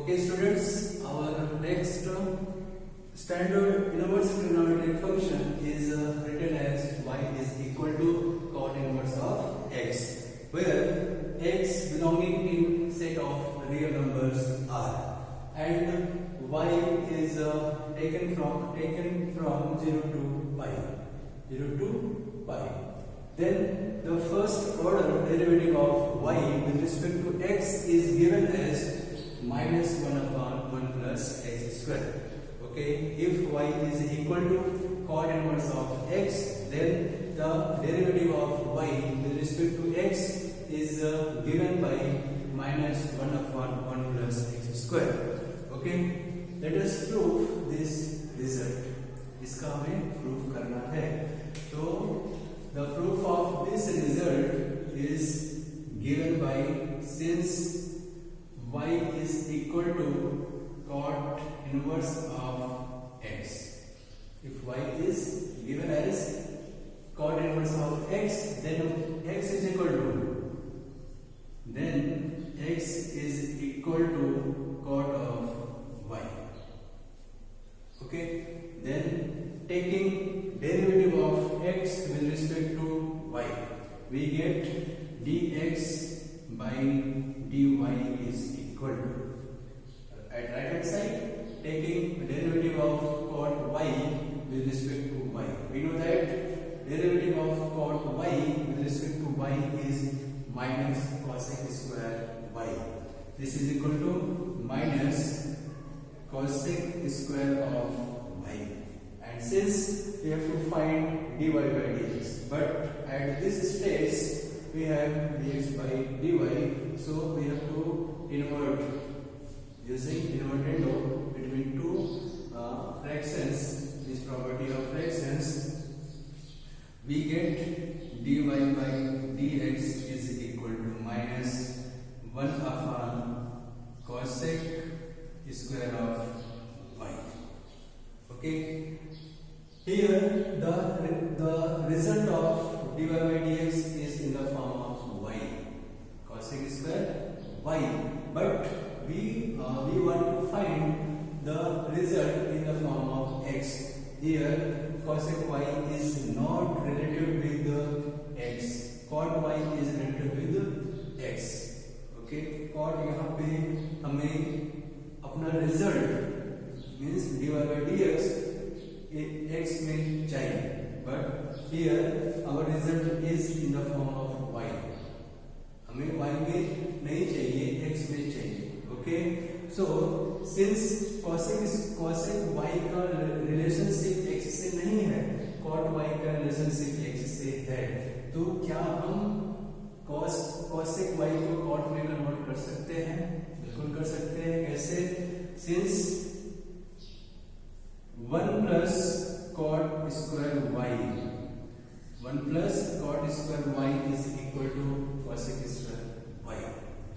Okay students, our next standard inverse trigonometric function is written as y is equal to cot inverse of x, where x belonging in set of real numbers r and y is taken from 0 to pi. Then the first order derivative of y with respect to x is given as minus 1 upon 1 plus x square. Okay, if y is equal to cot inverse of x, then the derivative of y with respect to x is given by minus 1 upon 1 plus x square. Okay, let us prove this result. इसका हमें proof करना है. तो the proof of this result is given by, since y is equal to cot inverse of x. If y is given as cot inverse of x, then x is equal to cot of y. Okay, then taking derivative of x with respect to y, we get dx by dy is equal to, at right hand side, taking derivative of cot y with respect to y. We know that derivative of cot y with respect to y is minus cosec square y. This is equal to minus cosec square of y. And since we have to find dy by dx, but at this stage we have dx by dy, so we have to invert using invertendo between two fractions, this property of fractions. We get dy by dx is equal to minus 1 upon cosec square of y. Okay, here the result of dy by dx is in the form of y, cosec square y, but we want to find the result in the form of x. Here cosec y is not relative with x, cot y is relative with x. Okay, cot यहाँ पे हमें अपना result means dy by dx x में चाहिए, but here our result is in the form of y. हमें y में नहीं चाहिए, x में चाहिए. Okay, so since cosec y का relationship x से नहीं है, cot y का relationship x से है, तो क्या हम cosec y को cot में कन्वर्ट कर सकते हैं? बिल्कुल कर सकते हैं. कैसे? Since 1 plus cot square y is equal to cosec square y.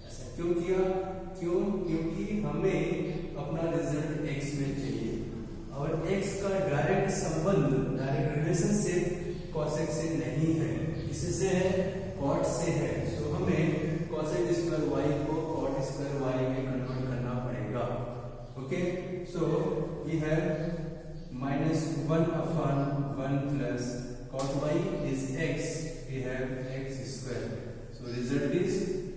ऐसा क्यों किया? क्योंकि हमें अपना रिजल्ट x में चाहिए और x का डायरेक्ट संबंध, डायरेक्ट रिलेशनशिप cosec से नहीं है, इससे है, cot से है. सो हमें cosec square y को cot square y में कन्वर्ट करना पड़ेगा. Okay, so we have minus 1 upon 1 plus cot y is x, we have x square. So result is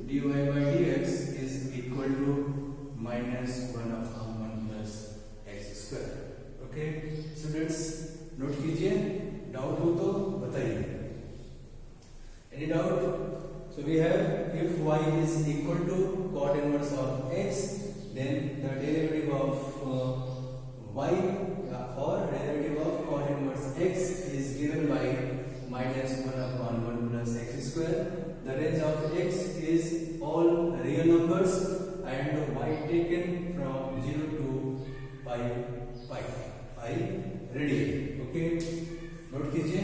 dy by dx is equal to minus 1 upon 1 plus x square. Okay, students, note कीजिए. Doubt हो तो बताइए. Any doubt? So we have, if y is equal to cot inverse of x, then the derivative of y or derivative of cot inverse x is given by minus 1 upon 1 plus x square. The range of x is all real numbers and y taken from 0 to pi radian. Okay, note कीजिए.